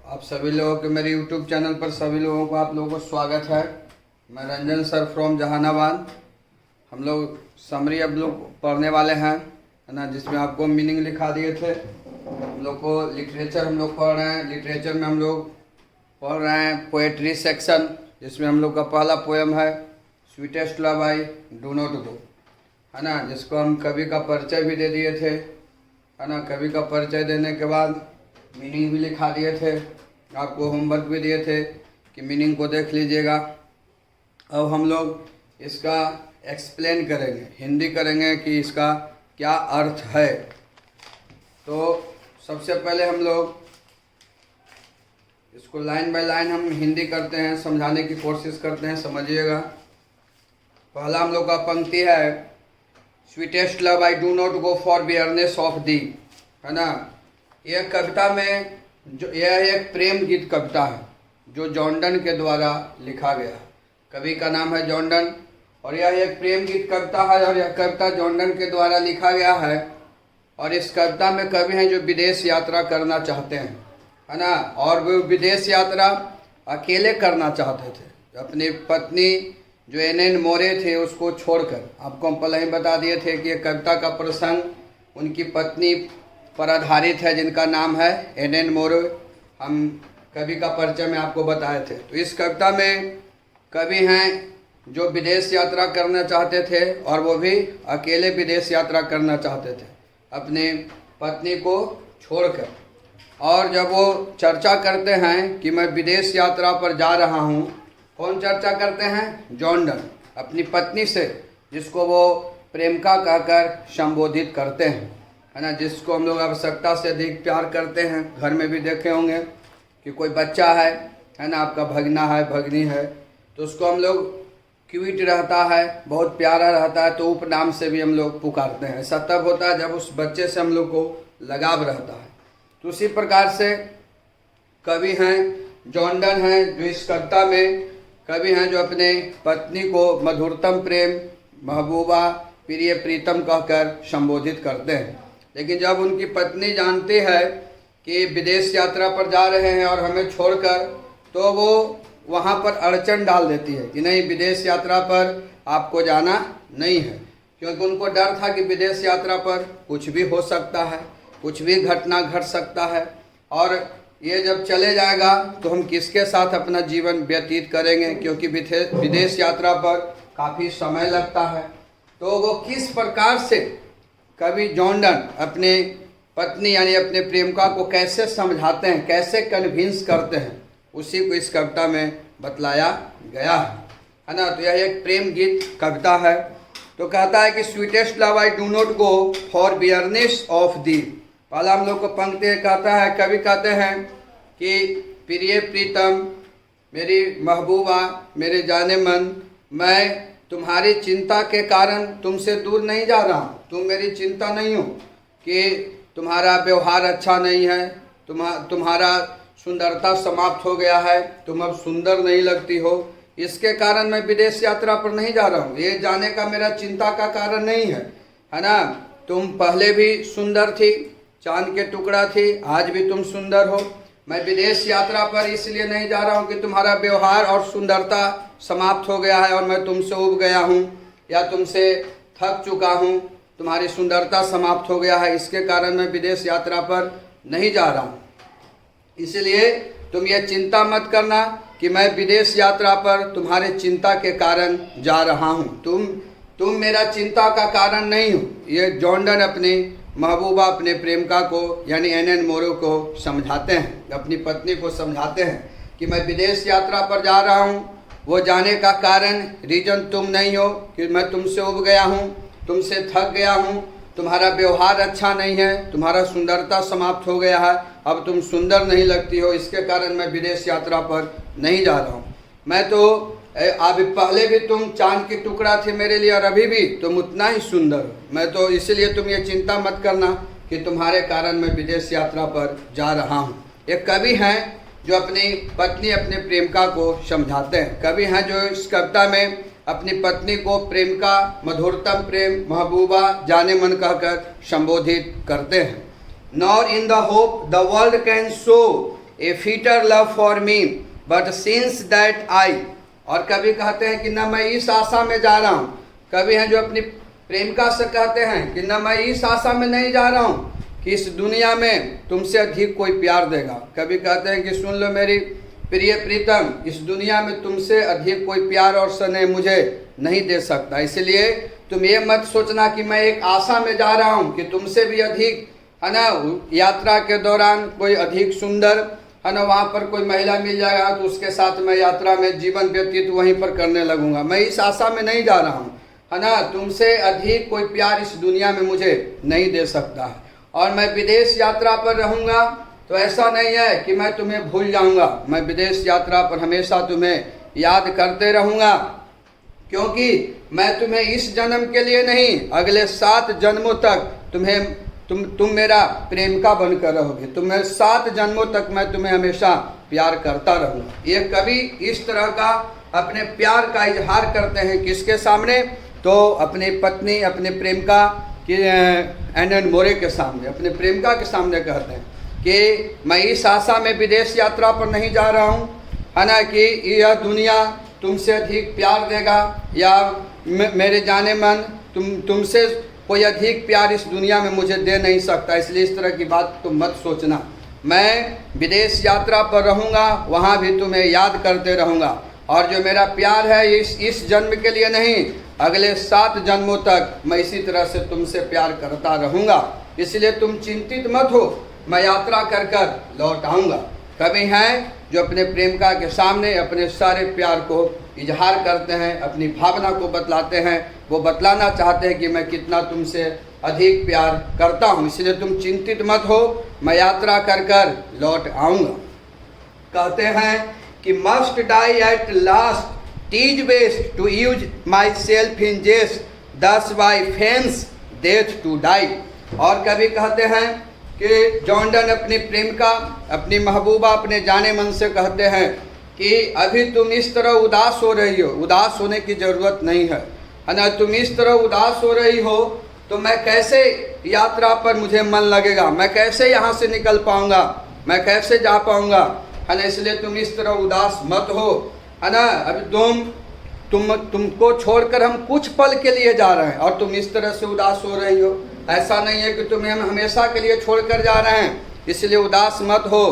आप सभी लोगों के मेरे YouTube चैनल पर सभी लोगों को आप लोगों को स्वागत है। मैं रंजन सर फ्रॉम जहानाबाद। हम लोग समरी अब लोग पढ़ने वाले हैं, है ना, जिसमें आपको मीनिंग लिखा दिए थे। हम लोग को लिटरेचर हम लोग पढ़ रहे हैं। लिटरेचर में हम लोग पढ़ रहे हैं पोएट्री सेक्शन, जिसमें हम लोग का पहला पोएम है sweetest love I do not गो, है ना, जिसको हम कवि का परिचय भी दे दिए थे, है ना। कवि का परिचय देने के बाद मीनिंग भी लिखा दिए थे, आपको होमवर्क भी दिए थे कि मीनिंग को देख लीजिएगा। अब हम लोग इसका एक्सप्लेन करेंगे, हिंदी करेंगे कि इसका क्या अर्थ है। तो सबसे पहले हम लोग इसको लाइन बाय लाइन हम हिंदी करते हैं, समझाने की कोशिश करते हैं, समझिएगा। पहला हम लोग का पंक्ति है sweetest love I do not go for weariness of thee, है ना। यह कविता में जो यह एक प्रेम गीत कविता है जो जॉर्डन के द्वारा लिखा गया। कवि का नाम है जॉर्डन और यह एक प्रेम गीत कविता है और यह कविता जॉर्डन के द्वारा लिखा गया है। और इस कविता में कवि हैं जो विदेश यात्रा करना चाहते हैं, है ना, और वो विदेश यात्रा अकेले करना चाहते थे। अपनी पत्नी जो एन मोरे थे उसको छोड़कर, आपको हम पहले ही बता दिए थे कि यह कविता का प्रसंग उनकी पत्नी पर आधारित है जिनका नाम है एन मोरे। हम कवि का परिचय में आपको बताए थे। तो इस कविता में कवि हैं जो विदेश यात्रा करना चाहते थे और वो भी अकेले विदेश यात्रा करना चाहते थे अपनी पत्नी को छोड़कर। और जब वो चर्चा करते हैं कि मैं विदेश यात्रा पर जा रहा हूँ, कौन चर्चा करते हैं? जॉर्डन अपनी पत्नी से, जिसको वो प्रेमिका कहकर संबोधित करते हैं, है ना, जिसको हम लोग आवश्यकता से अधिक प्यार करते हैं। घर में भी देखे होंगे कि कोई बच्चा है ना, आपका भगना है, भगनी है, तो उसको हम लोग क्यूट रहता है, बहुत प्यारा रहता है, तो उपनाम से भी हम लोग पुकारते हैं। ऐसा तब होता है जब उस बच्चे से हम लोग को लगाव रहता है। तो उसी प्रकार से कवि हैं जॉर्डन हैं जो इस कविता में कवि हैं जो अपने पत्नी को मधुरतम प्रेम, महबूबा, प्रिय, प्रीतम कहकर संबोधित करते हैं। लेकिन जब उनकी पत्नी जानती है कि विदेश यात्रा पर जा रहे हैं और हमें छोड़कर, तो वो वहाँ पर अड़चन डाल देती है कि नहीं, विदेश यात्रा पर आपको जाना नहीं है। क्योंकि उनको डर था कि विदेश यात्रा पर कुछ भी हो सकता है, कुछ भी घटना घट सकता है, और ये जब चले जाएगा तो हम किसके साथ अपना जीवन व्यतीत करेंगे, क्योंकि विदेश यात्रा पर काफ़ी समय लगता है। तो वो किस प्रकार से कवि जॉर्डन अपने पत्नी यानी अपने प्रेमिका को कैसे समझाते हैं, कैसे कन्विंस करते हैं, उसी को इस कविता में बतलाया गया है ना। तो यह एक प्रेम गीत कविता है। तो कहता है कि sweetest love I do not go for weariness of thee. पहला हम लोग को पंक्ति कहता है, कवि कहते हैं कि प्रिय प्रीतम, मेरी महबूबा, मेरे जाने मन, मैं तुम्हारी चिंता के कारण तुमसे दूर नहीं जा रहा हूँ। तुम मेरी चिंता नहीं हो कि तुम्हारा व्यवहार अच्छा नहीं है, तुम्हारा सुंदरता समाप्त हो गया है, तुम अब सुंदर नहीं लगती हो, इसके कारण मैं विदेश यात्रा पर नहीं जा रहा हूँ। ये जाने का मेरा चिंता का कारण नहीं है ना। तुम पहले भी सुंदर थी, चांद के टुकड़ा थी, आज भी तुम सुंदर हो। मैं विदेश यात्रा पर इसलिए नहीं जा रहा हूँ कि तुम्हारा व्यवहार और सुंदरता समाप्त हो गया है और मैं तुमसे उब गया हूँ या तुमसे थक चुका हूँ, तुम्हारी सुंदरता समाप्त हो गया है, इसके कारण मैं विदेश यात्रा पर नहीं जा रहा हूँ। इसलिए तुम ये चिंता मत करना कि मैं विदेश यात्रा पर तुम्हारे चिंता के कारण जा रहा हूँ। तुम मेरा चिंता का कारण नहीं हो। ये जॉर्डन अपनी महबूबा, अपने प्रेमिका को यानी एन मोरे को समझाते हैं, अपनी पत्नी को समझाते हैं कि मैं विदेश यात्रा पर जा रहा हूँ। वो जाने का कारण, रीजन तुम नहीं हो कि मैं तुमसे उब गया हूँ, तुमसे थक गया हूँ, तुम्हारा व्यवहार अच्छा नहीं है, तुम्हारा सुंदरता समाप्त हो गया है, अब तुम सुंदर नहीं लगती हो, इसके कारण मैं विदेश यात्रा पर नहीं जा रहा हूँ। मैं तो अभी पहले भी तुम चांद की टुकड़ा थे मेरे लिए और अभी भी तुम उतना ही सुंदर हो। मैं तो इसलिए तुम ये चिंता मत करना कि तुम्हारे कारण मैं विदेश यात्रा पर जा रहा हूँ। एक कवि हैं जो अपनी पत्नी, अपने प्रेमिका को समझाते हैं। कवि हैं जो इस कविता में अपनी पत्नी को प्रेमिका, मधुरतम प्रेम, महबूबा, जाने मन कहकर संबोधित करते हैं। Nor in the hope the world can show A fitter love for me, but since that I. और कभी कहते हैं कि न मैं इस आशा में जा रहा हूँ, कभी हैं जो अपनी प्रेमिका से कहते हैं कि न मैं इस आशा में नहीं जा रहा हूँ कि इस दुनिया में तुमसे अधिक कोई प्यार देगा। कभी कहते हैं कि सुन लो मेरी प्रिय प्रीतम, इस दुनिया में तुमसे अधिक कोई प्यार और स्नेह मुझे नहीं दे सकता। इसलिए तुम ये मत सोचना कि मैं एक आशा में जा रहा हूँ कि तुमसे भी अधिक, है ना, यात्रा के दौरान कोई अधिक सुंदर, है ना, वहाँ पर कोई महिला मिल जाएगा तो उसके साथ मैं यात्रा में जीवन व्यतीत वहीं पर करने लगूंगा। मैं इस आशा में नहीं जा रहा हूँ, है ना, तुमसे अधिक कोई प्यार इस दुनिया में मुझे नहीं दे सकता है। और मैं विदेश यात्रा पर रहूँगा तो ऐसा नहीं है कि मैं तुम्हें भूल जाऊँगा, मैं विदेश यात्रा पर हमेशा तुम्हें याद करते रहूँगा, क्योंकि मैं तुम्हें इस जन्म के लिए नहीं, अगले 7 जन्मों तक तुम मेरा प्रेमिका बनकर रहोगे। तुम्हें 7 जन्मों तक मैं तुम्हें हमेशा प्यार करता रहूँगा। ये कवि इस तरह का अपने प्यार का इजहार करते हैं किसके सामने? तो अपनी पत्नी, अपने प्रेमिका कि एन मोरे के सामने, अपने प्रेमिका के सामने कहते हैं कि मैं इस आशा में विदेश यात्रा पर नहीं जा रहा हूँ, है ना, कि यह दुनिया तुमसे अधिक प्यार देगा या मेरे जाने मन तुमसे कोई अधिक प्यार इस दुनिया में मुझे दे नहीं सकता। इसलिए इस तरह की बात तुम मत सोचना। मैं विदेश यात्रा पर रहूँगा, वहाँ भी तुम्हें याद करते रहूँगा, और जो मेरा प्यार है इस जन्म के लिए नहीं, अगले 7 जन्मों तक मैं इसी तरह से तुमसे प्यार करता रहूँगा। इसलिए तुम चिंतित मत हो, मैं यात्रा कर लौट आऊँगा। कभी हैं जो अपने प्रेमिका के सामने अपने सारे प्यार को इजहार करते हैं, अपनी भावना को बतलाते हैं, वो बतलाना चाहते हैं कि मैं कितना तुमसे अधिक प्यार करता हूँ। इसलिए तुम चिंतित मत हो, मैं यात्रा कर लौट आऊँगा। कहते हैं कि must die at last, tease best to use my self in जेस्ट, दस by fence death to die. और कभी कहते हैं कि जॉन डन अपनी प्रेमिका, अपनी महबूबा, अपने जाने मन से कहते हैं कि अभी तुम इस तरह उदास हो रही हो, उदास होने की ज़रूरत नहीं है ना, तुम इस तरह उदास हो रही हो तो मैं कैसे यात्रा पर मुझे मन लगेगा, मैं कैसे यहाँ से निकल पाऊँगा, मैं कैसे जा पाऊँगा, है ना। इसलिए तुम इस तरह उदास मत हो, है ना। अभी तुमको छोड़कर हम कुछ पल के लिए जा रहे हैं और तुम इस तरह से उदास हो रही हो। ऐसा नहीं है कि तुम्हें हम हमेशा के लिए छोड़कर जा रहे हैं, इसलिए उदास मत हो।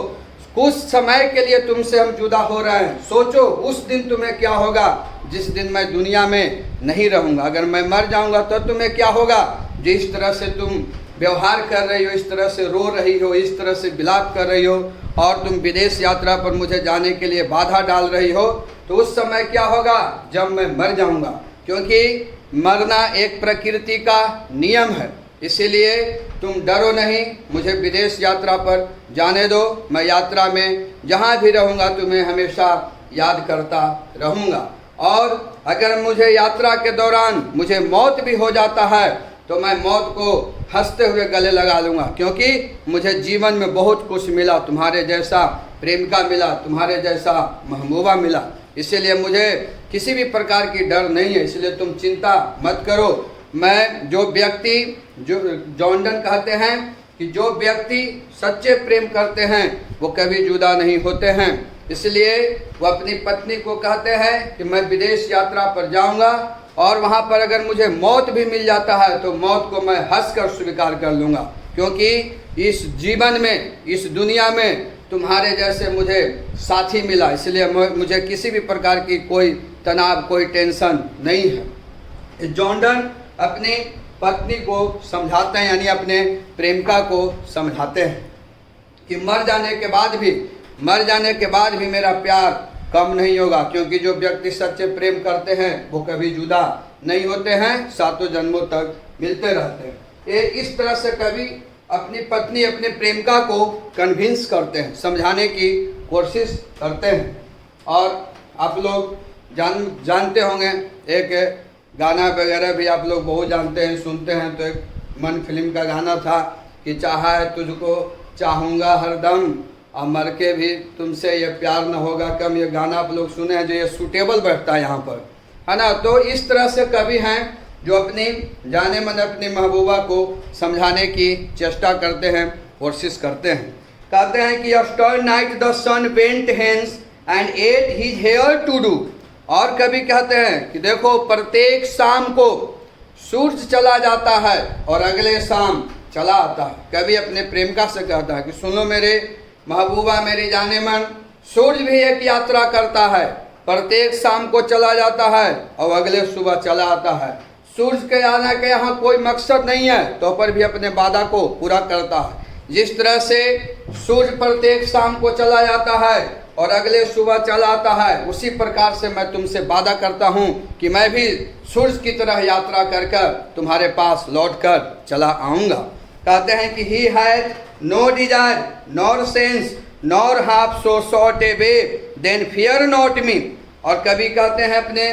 कुछ समय के लिए तुमसे हम जुदा हो रहे हैं। सोचो उस दिन तुम्हें क्या होगा जिस दिन मैं दुनिया में नहीं रहूँगा। अगर मैं मर जाऊँगा तो तुम्हें क्या होगा? जिस तरह से तुम व्यवहार कर रही हो, इस तरह से रो रही हो, इस तरह से विलाप कर रही हो और तुम विदेश यात्रा पर मुझे जाने के लिए बाधा डाल रही हो, तो उस समय क्या होगा जब मैं मर जाऊँगा। क्योंकि मरना एक प्रकृति का नियम है, इसीलिए तुम डरो नहीं, मुझे विदेश यात्रा पर जाने दो। मैं यात्रा में जहाँ भी रहूँगा तुम्हें हमेशा याद करता रहूँगा। और अगर मुझे यात्रा के दौरान मुझे मौत भी हो जाता है तो मैं मौत को हंसते हुए गले लगा लूँगा, क्योंकि मुझे जीवन में बहुत कुछ मिला, तुम्हारे जैसा प्रेमिका मिला, तुम्हारे जैसा महबूबा मिला। इसीलिए मुझे किसी भी प्रकार की डर नहीं है, इसलिए तुम चिंता मत करो। मैं जो व्यक्ति, जो जॉन डन कहते हैं कि जो व्यक्ति सच्चे प्रेम करते हैं वो कभी जुदा नहीं होते हैं। इसलिए वो अपनी पत्नी को कहते हैं कि मैं विदेश यात्रा पर जाऊंगा और वहाँ पर अगर मुझे मौत भी मिल जाता है तो मौत को मैं हंसकर स्वीकार कर लूँगा, क्योंकि इस जीवन में, इस दुनिया में तुम्हारे जैसे मुझे साथी मिला। इसलिए मुझे किसी भी प्रकार की कोई तनाव, कोई टेंशन नहीं है। जॉन डन अपनी पत्नी को समझाते हैं, यानी अपने प्रेमिका को समझाते हैं कि मर जाने के बाद भी मेरा प्यार कम नहीं होगा, क्योंकि जो व्यक्ति सच्चे प्रेम करते हैं वो कभी जुदा नहीं होते हैं, 7 जन्मों तक मिलते रहते हैं। ये इस तरह से कभी अपनी पत्नी, अपने प्रेमिका को कन्विंस करते हैं, समझाने की कोशिश करते हैं। और आप लोग जानते होंगे, एक गाना वगैरह भी आप लोग बहुत जानते हैं, सुनते हैं। तो एक मन फिल्म का गाना था कि चाहा है तुझको चाहूँगा हरदम, और मर के भी तुमसे ये प्यार न होगा कम। ये गाना आप लोग सुने हैं, जो ये सूटेबल बैठता है यहाँ पर, है ना। तो इस तरह से कवि हैं जो अपनी जाने मन अपनी महबूबा को समझाने की चेष्टा करते हैं, कोशिश करते हैं। कहते हैं कि after night the sun went hence and at his hair to do. और कभी कहते हैं कि देखो प्रत्येक शाम को सूरज चला जाता है और अगले शाम चला आता है। कभी अपने प्रेमिका से कहता है कि सुनो मेरे महबूबा, मेरी जाने मन, सूरज भी एक यात्रा करता है, प्रत्येक शाम को चला जाता है और अगले सुबह चला आता है। सूरज के आने के यहाँ कोई मकसद नहीं है, तो पर भी अपने वादा को पूरा करता है। जिस तरह से सूरज प्रत्येक शाम को चला जाता है और अगले सुबह चला आता है, उसी प्रकार से मैं तुमसे वादा करता हूँ कि मैं भी सूरज की तरह यात्रा कर कर तुम्हारे पास लौट कर चला आऊँगा। कहते हैं कि he hath no desire nor sense nor half so short a way then fear not me. और कभी कहते हैं अपने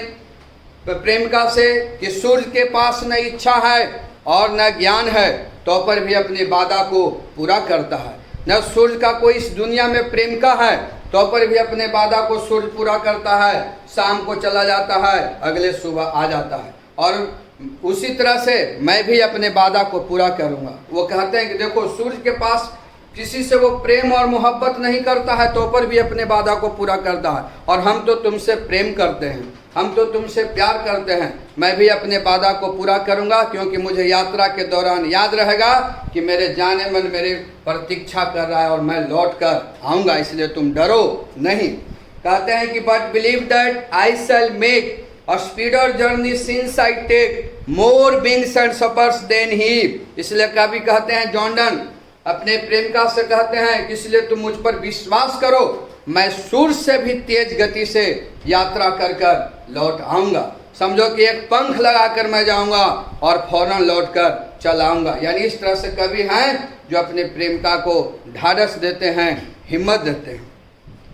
प्रेमिका से कि सूरज के पास न इच्छा है और न ज्ञान है, तो पर भी अपने वादा को पूरा करता है। न सूरज का कोई इस दुनिया में प्रेमिका है, तो पर भी अपने वादा को सूरज पूरा करता है। शाम को चला जाता है, अगले सुबह आ जाता है। और उसी तरह से मैं भी अपने वादा को पूरा करूँगा। वो कहते हैं कि देखो सूरज के पास किसी से वो प्रेम और मोहब्बत नहीं करता है, तो पर भी अपने वादा को पूरा करता है। और हम तो तुमसे प्रेम करते हैं, हम तो तुमसे प्यार करते हैं। मैं भी अपने वादा को पूरा करूंगा, क्योंकि मुझे यात्रा के दौरान याद रहेगा कि मेरे जाने मन मेरे प्रतीक्षा कर रहा है और मैं लौट कर आऊँगा, इसलिए तुम डरो नहीं। कहते हैं कि but believe that I shall make a speedier journey since I take more wings and spurs than he. इसलिए कभी कहते हैं जॉर्डन अपने प्रेमिका से कहते हैं कि इसलिए तुम मुझ पर विश्वास करो, मैं सूरज से भी तेज गति से यात्रा कर कर लौट आऊँगा। समझो कि एक पंख लगाकर मैं जाऊँगा और फौरन लौट कर चल आऊँगा। यानी इस तरह से कवि हैं जो अपने प्रेमिका को ढाढ़स देते हैं, हिम्मत देते हैं।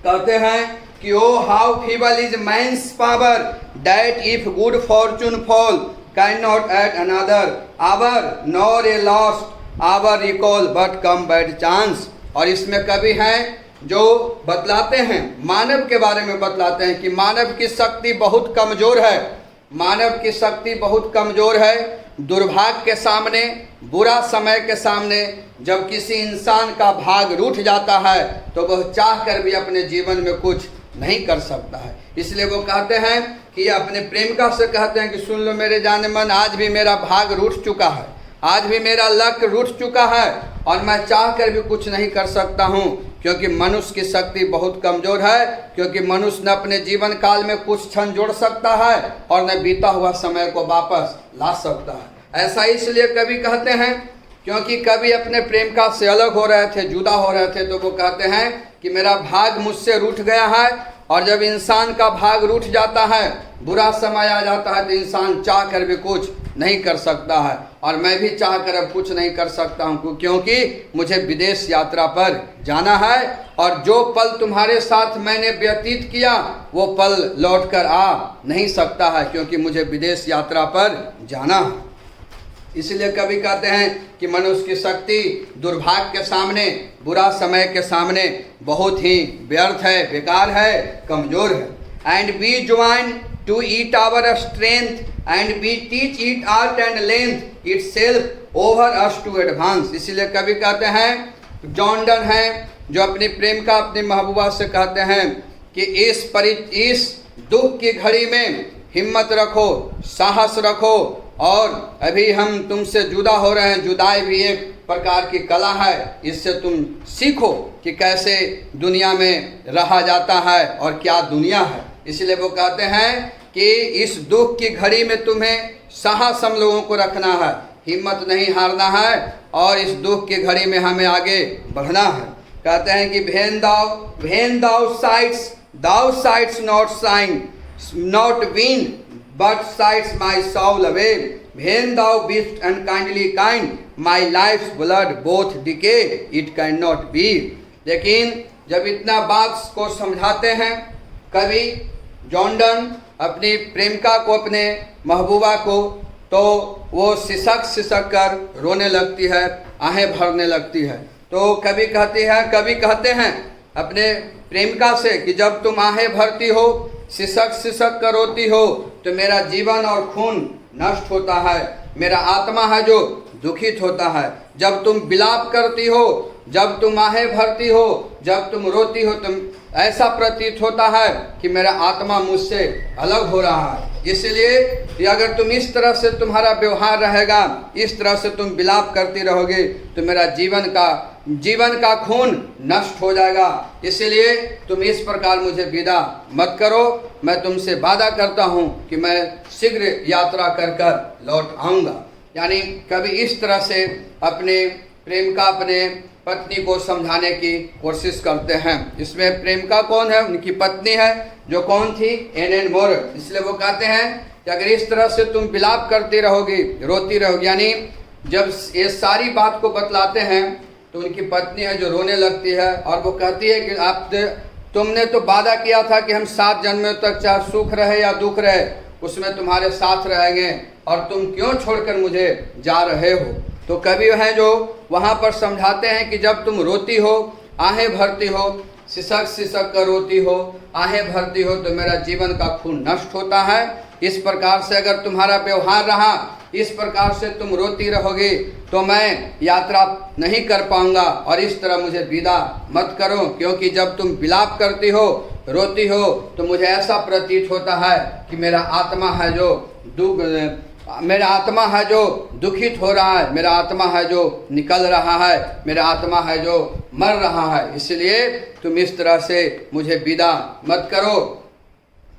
कहते हैं कि O how feeble is man's power that if good fortune fall cannot add another hour nor a lost hour recall but come bad chance. और इसमें कवि हैं जो बतलाते हैं, मानव के बारे में बतलाते हैं कि मानव की शक्ति बहुत कमज़ोर है, मानव की शक्ति बहुत कमज़ोर है। दुर्भाग्य के सामने, बुरा समय के सामने जब किसी इंसान का भाग रूठ जाता है तो वह चाह कर भी अपने जीवन में कुछ नहीं कर सकता है। इसलिए वो कहते हैं कि अपने प्रेमिका से कहते हैं कि सुन लो मेरे जाने मन, आज भी मेरा भाग रूठ चुका है, आज भी मेरा लक्ष्य रूठ चुका है और मैं चाह कर भी कुछ नहीं कर सकता हूँ, क्योंकि मनुष्य की शक्ति बहुत कमज़ोर है। क्योंकि मनुष्य न अपने जीवन काल में कुछ क्षण जोड़ सकता है और न बीता हुआ समय को वापस ला सकता है। ऐसा इसलिए कवि कहते हैं क्योंकि कवि अपने प्रेमिका से अलग हो रहे थे, जुदा हो रहे थे, तो वो कहते हैं कि मेरा भाग मुझसे रूठ गया है। और जब इंसान का भाग रूठ जाता है, बुरा समय आ जाता है, तो इंसान चाह कर भी कुछ नहीं कर सकता है। और मैं भी चाह कर अब कुछ नहीं कर सकता हूँ, क्योंकि मुझे विदेश यात्रा पर जाना है और जो पल तुम्हारे साथ मैंने व्यतीत किया वो पल लौट कर आ नहीं सकता है, क्योंकि मुझे विदेश यात्रा पर जाना है। इसलिए कवि कहते हैं कि मनुष्य की शक्ति दुर्भाग्य के सामने, बुरा समय के सामने बहुत ही व्यर्थ है, बेकार है, कमज़ोर है। And we join to eat our strength and we teach it art and length itself over us to advance. इसलिए कवि कहते हैं, जॉर्डन हैं जो अपनी प्रेमिका अपनी महबूबा से कहते हैं कि इस दुख की घड़ी में हिम्मत रखो, साहस रखो, और अभी हम तुमसे जुदा हो रहे हैं। जुदाई भी एक प्रकार की कला है, इससे तुम सीखो कि कैसे दुनिया में रहा जाता है और क्या दुनिया है। इसलिए वो कहते हैं कि इस दुख की घड़ी में तुम्हें साहस हम लोगों को रखना है, हिम्मत नहीं हारना है और इस दुख की घड़ी में हमें आगे बढ़ना है। कहते हैं कि when thou sigh'st not sigh'st not wind but sights my soul away. When thou bist unkindly kind, my life's blood both decay, it cannot be. लेकिन जब इतना बात को समझाते हैं कवि जॉर्डन अपनी प्रेमिका को, अपने महबूबा को, तो वो सिसक कर रोने लगती है, आहें भरने लगती है। तो कवि कहते हैं अपने प्रेमिका से कि जब तुम आहें भरती हो, सिसक कर रोती हो, तो मेरा जीवन और खून नष्ट होता है, मेरा आत्मा है जो दुखित होता है। जब तुम विलाप करती हो जब तुम आहें भरती हो, जब तुम रोती हो, तुम ऐसा प्रतीत होता है कि मेरा आत्मा मुझसे अलग हो रहा है। इसलिए कि अगर तुम इस तरह से तुम्हारा व्यवहार रहेगा, इस तरह से तुम विलाप करती रहोगे, तो मेरा जीवन का खून नष्ट हो जाएगा। इसलिए तुम इस प्रकार मुझे विदा मत करो। मैं तुमसे वादा करता हूँ कि मैं शीघ्र यात्रा कर कर लौट आऊँगा। यानी कभी इस तरह से अपने प्रेमिका अपने पत्नी को समझाने की कोशिश करते हैं। इसमें प्रेमिका कौन है? उनकी पत्नी है, जो कौन थी? एलेन मोर। इसलिए वो कहते हैं कि अगर इस तरह से तुम विलाप करती रहोगी, रोती रहोगी, यानी जब ये सारी बात को बतलाते हैं तो उनकी पत्नी है जो रोने लगती है और वो कहती है कि तुमने तो वादा किया था कि हम 7 जन्मों तक चाहे सुख रहे या दुख रहे उसमें तुम्हारे साथ रहेंगे, और तुम क्यों छोड़कर मुझे जा रहे हो। तो कवि हैं जो वहाँ पर समझाते हैं कि जब तुम रोती हो, आहें भरती हो, सिसक सिसक कर रोती हो, आहें भरती हो, तो मेरा जीवन का खून नष्ट होता है। इस प्रकार से अगर तुम्हारा व्यवहार रहा, इस प्रकार से तुम रोती रहोगे, तो मैं यात्रा नहीं कर पाऊंगा, और इस तरह मुझे विदा मत करो। क्योंकि जब तुम विलाप करती हो, रोती हो, तो मुझे ऐसा प्रतीत होता है कि मेरा आत्मा है जो दुखित हो रहा है, मेरा आत्मा है जो निकल रहा है, मेरा आत्मा है जो मर रहा है। इसलिए तुम इस तरह से मुझे विदा मत करो,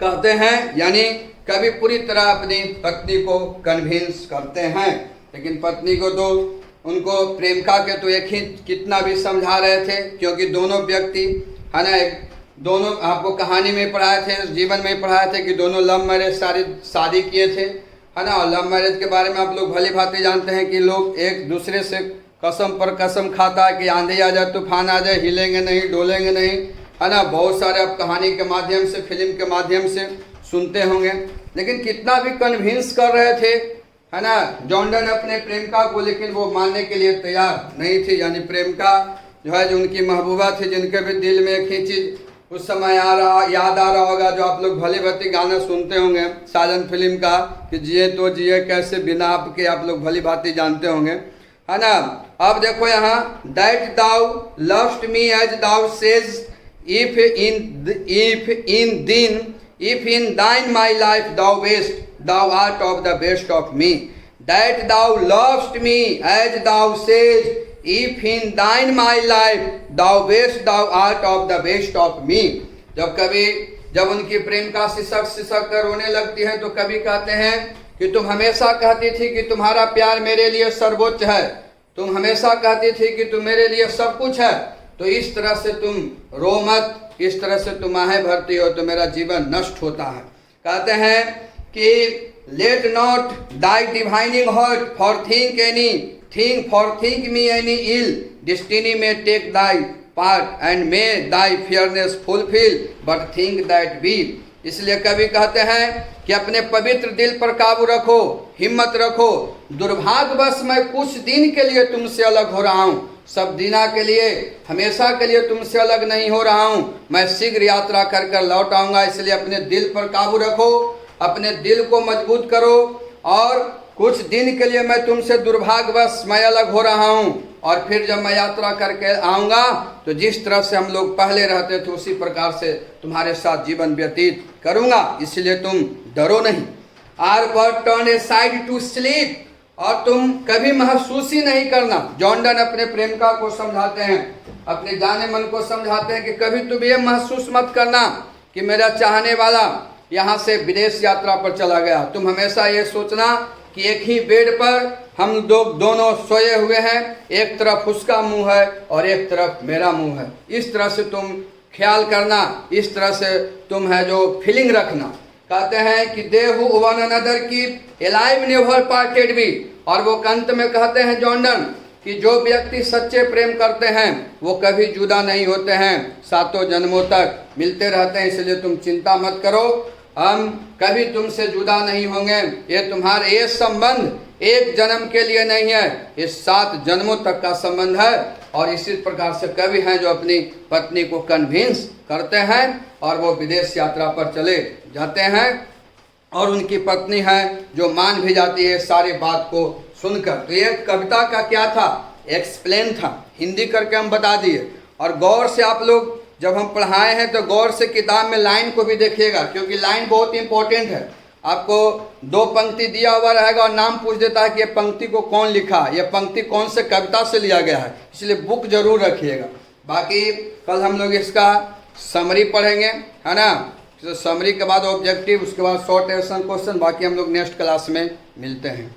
कहते हैं। यानी कभी पूरी तरह अपनी पत्नी को कन्विंस करते हैं, लेकिन पत्नी को तो उनको प्रेमिका के तो एक ही कितना भी समझा रहे थे, क्योंकि दोनों व्यक्ति है ना, दोनों आपको कहानी में पढ़ाए थे, जीवन में पढ़ाए थे कि दोनों लव मैरिज शादी किए थे, है ना। और लव मैरिज के बारे में आप लोग भली भांति जानते हैं कि लोग एक दूसरे से कसम पर कसम खाता है कि आंधी आ जाए, तूफान आ जाए, हिलेंगे नहीं, डोलेंगे नहीं, है ना। बहुत सारे आप कहानी के माध्यम से, फिल्म के माध्यम से सुनते होंगे। लेकिन कितना भी कन्विंस कर रहे थे, है ना, जॉर्डन अपने प्रेमिका को, लेकिन वो मानने के लिए तैयार नहीं थी। यानी प्रेमिका जो है, जो उनकी महबूबा थी, जिनके भी दिल में एक ही चीज़ उस समय याद आ रहा होगा, जो आप लोग भली भांति गाना सुनते होंगे साजन फिल्म का, कि जिए तो जिए कैसे बिना आपके, आप लोग भली भांति जानते होंगे, है ना। अब देखो यहाँ, that thou lov'st me as thou say'st, if in thine my life thou best, thou art of the best of me. That thou lov'st me as thou say'st, if in thine my life thou best, thou art of the best of me। जब उनकी प्रेमिका सिसक कर रोने लगती है, तो कभी कहते हैं कि तुम हमेशा कहती थी कि तुम्हारा प्यार मेरे लिए सर्वोच्च है, तुम हमेशा कहती थी कि तुम मेरे लिए सब कुछ है, तो इस तरह से तुम रो मत, इस तरह से तुम आहें भरती हो तो मेरा जीवन नष्ट होता है। कहते हैं कि let not thy divining heart for think me any ill, destiny may take thy part and may thy fearness fulfill, but think that be। इसलिए कवि कहते हैं कि अपने पवित्र दिल पर काबू रखो, हिम्मत रखो। दुर्भाग्यवश मैं कुछ दिन के लिए तुमसे अलग हो रहा हूँ, सब दिना के लिए, हमेशा के लिए तुमसे अलग नहीं हो रहा हूँ। मैं शीघ्र यात्रा कर कर लौट आऊँगा। इसलिए अपने दिल पर काबू रखो, अपने दिल को मजबूत करो, और कुछ दिन के लिए मैं तुमसे दुर्भाग्यवश मैं अलग हो रहा हूँ, और फिर जब मैं यात्रा करके आऊँगा तो जिस तरह से हम लोग पहले रहते थे उसी प्रकार से तुम्हारे साथ जीवन व्यतीत करूँगा। इसलिए तुम डरो नहीं। Are but turn aside to sleep, और तुम कभी महसूस ही नहीं करना। जॉर्डन अपने प्रेमिका को समझाते हैं, अपने जाने मन को समझाते हैं कि कभी तुम ये महसूस मत करना कि मेरा चाहने वाला यहाँ से विदेश यात्रा पर चला गया। तुम हमेशा ये सोचना कि एक ही बेड पर हम दोनों सोए हुए हैं, एक तरफ उसका मुंह है और एक तरफ मेरा मुंह है। इस तरह से तुम ख्याल करना, इस तरह से तुम है जो फीलिंग रखना। कहते हैं कि they who one another keep alive never parted be. और वो अंत में कहते हैं जॉर्डन कि जो व्यक्ति सच्चे प्रेम करते हैं वो कभी जुदा नहीं होते हैं, 7 जन्मों तक मिलते रहते हैं। इसलिए तुम चिंता मत करो, हम कभी तुमसे जुदा नहीं होंगे। ये संबंध 1 जन्म के लिए नहीं है, ये 7 जन्मों तक का संबंध है। और इसी प्रकार से कवि हैं जो अपनी पत्नी को कन्विंस करते हैं और वो विदेश यात्रा पर चले जाते हैं, और उनकी पत्नी है जो मान भी जाती है सारी बात को सुनकर। तो ये कविता का क्या था? एक्सप्लेन था, हिंदी करके हम बता दिए। और गौर से आप लोग जब हम पढ़ाए हैं तो गौर से किताब में लाइन को भी देखिएगा, क्योंकि लाइन बहुत इंपॉर्टेंट है। आपको 2 पंक्ति दिया हुआ रहेगा और नाम पूछ देता है कि ये पंक्ति को कौन लिखा, यह पंक्ति कौन से कविता से लिया गया है, इसलिए बुक जरूर रखिएगा। बाकी कल हम लोग इसका समरी पढ़ेंगे, है ना। तो समरी के बाद ऑब्जेक्टिव, उसके बाद शॉर्ट एंसर क्वेश्चन, बाकी हम लोग नेक्स्ट क्लास में मिलते हैं।